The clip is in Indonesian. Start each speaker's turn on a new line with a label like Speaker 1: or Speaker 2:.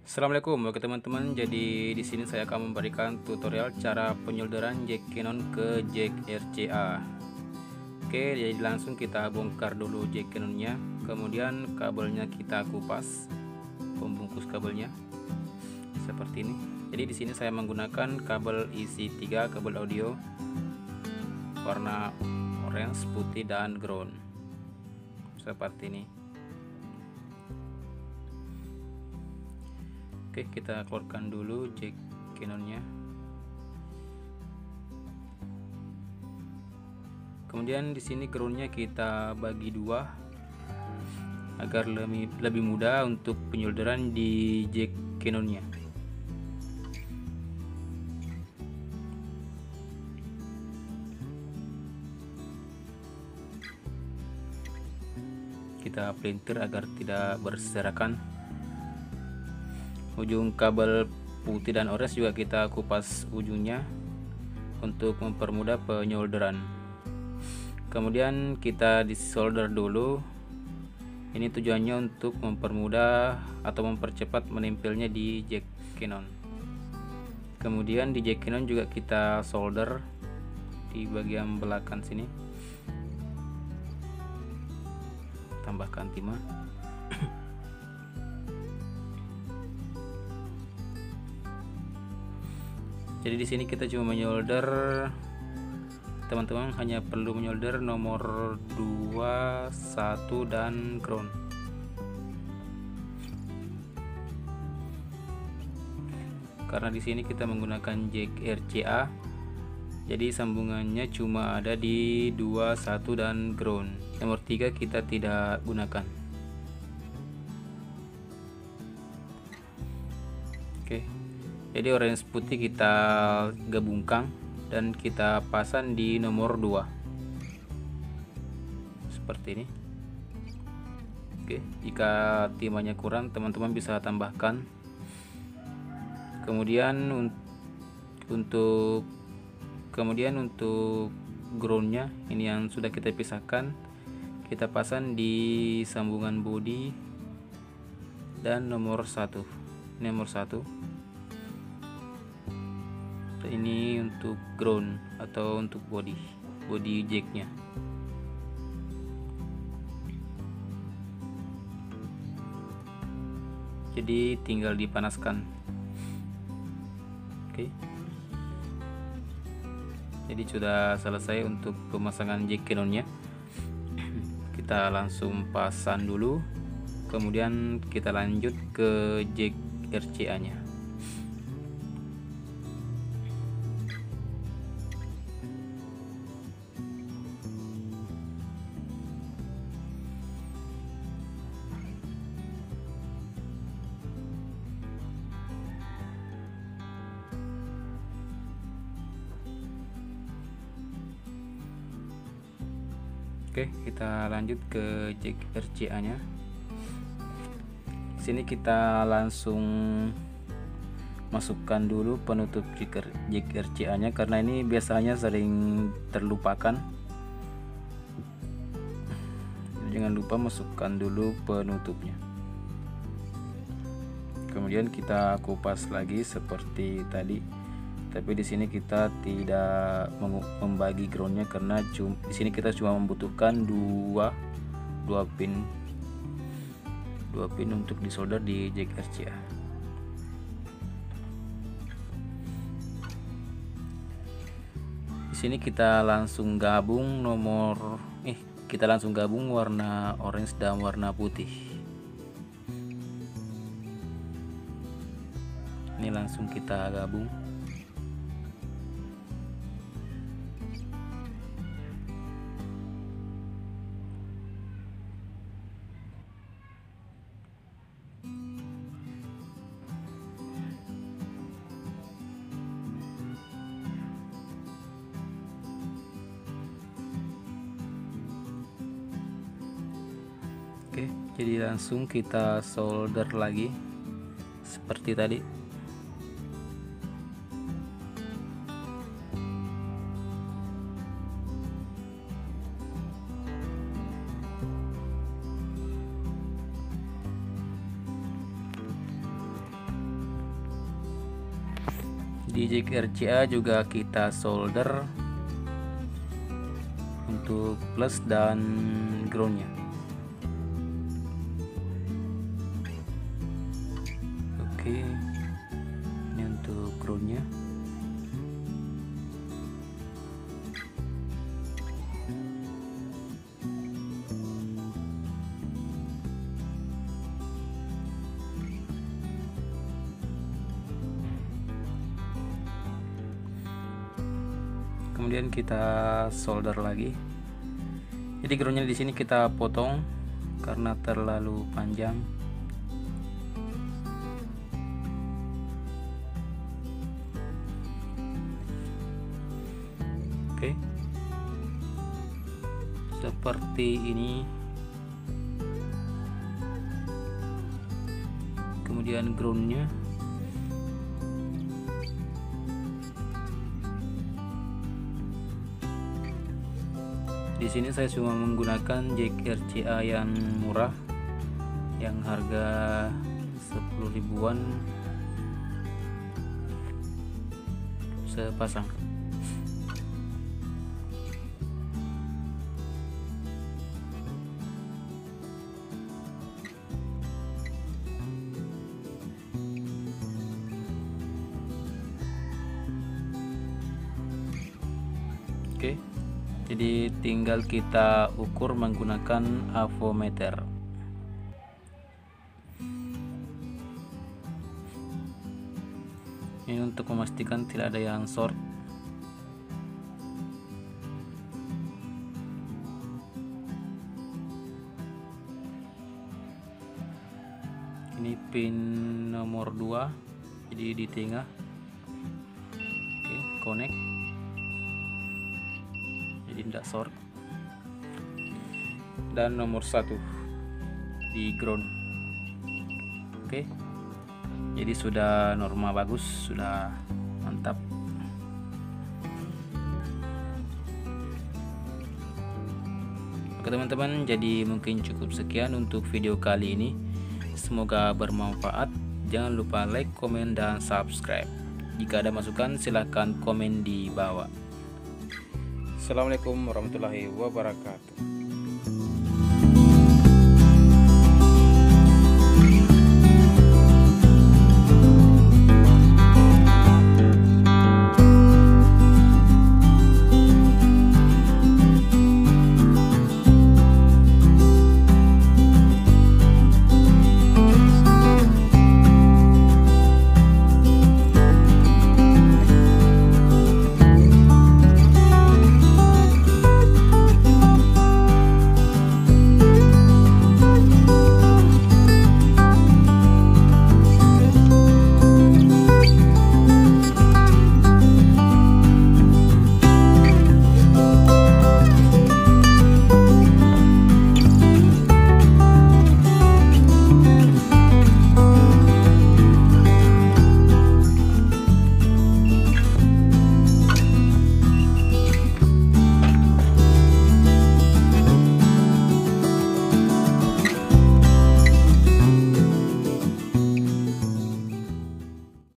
Speaker 1: Assalamualaikum, oke teman-teman. Jadi di sini saya akan memberikan tutorial cara penyolderan jack Canon ke jack RCA. Oke, jadi langsung kita bongkar dulu jack Canonnya, kemudian kabelnya kita kupas, pembungkus kabelnya seperti ini. Jadi di sini saya menggunakan kabel isi 3 kabel audio warna orange, putih, dan ground seperti ini. Oke, kita keluarkan dulu jack Canonnya. Kemudian di sini groundnya kita bagi dua agar lebih mudah untuk penyolderan di jack Canonnya. Kita pelintir agar tidak berserakan. Ujung kabel putih dan orange juga kita kupas ujungnya untuk mempermudah penyolderan. Kemudian kita disolder dulu. Ini tujuannya untuk mempermudah atau mempercepat menempelnya di jack Canon. Kemudian di jack Canon juga kita solder di bagian belakang sini. Tambahkan timah. Jadi di sini kita cuma menyolder, teman-teman hanya perlu menyolder nomor 2, 1 dan ground. Karena di sini kita menggunakan jack RCA, jadi sambungannya cuma ada di 2, 1 dan ground. Nomor 3 kita tidak gunakan. Oke. Jadi orange putih kita gabungkan dan kita pasang di nomor 2 seperti ini. Oke, jika timahnya kurang teman-teman bisa tambahkan. Kemudian untuk groundnya ini yang sudah kita pisahkan, kita pasang di sambungan bodi dan nomor 1. Nomor 1 ini untuk ground atau untuk body jacknya. Jadi tinggal dipanaskan. Oke. Jadi sudah selesai untuk pemasangan jack Canonnya. Kita langsung pasang dulu, kemudian kita lanjut ke jack RCA nya. Oke, kita lanjut ke jack RCA nya. Sini kita langsung masukkan dulu penutup jack RCA nya karena ini biasanya sering terlupakan. Jangan lupa masukkan dulu penutupnya. Kemudian kita kupas lagi seperti tadi. Tapi di sini kita tidak membagi groundnya karena di sini kita cuma membutuhkan dua pin untuk disolder di jack RCA. Di sini kita langsung gabung warna orange dan warna putih. Ini langsung kita gabung. Oke, jadi langsung kita solder lagi seperti tadi. Di jack RCA juga kita solder untuk plus dan groundnya. Oke, ini untuk groundnya. Kemudian kita solder lagi. Jadi groundnya di sini kita potong karena terlalu panjang. Oke, seperti ini. Kemudian groundnya. Di sini saya cuma menggunakan jack RCA yang murah, yang harga 10 ribuan sepasang. Oke. Jadi tinggal kita ukur menggunakan avometer. Ini untuk memastikan tidak ada yang short. Ini pin nomor 2, jadi di tengah. Oke, connect. Jadi tidak short. Dan nomor 1 di ground. Oke, jadi sudah normal, bagus, sudah mantap. Oke teman-teman, jadi mungkin cukup sekian untuk video kali ini. Semoga bermanfaat. Jangan lupa like, komen, dan subscribe. Jika ada masukan silahkan komen di bawah. Assalamualaikum warahmatullahi wabarakatuh.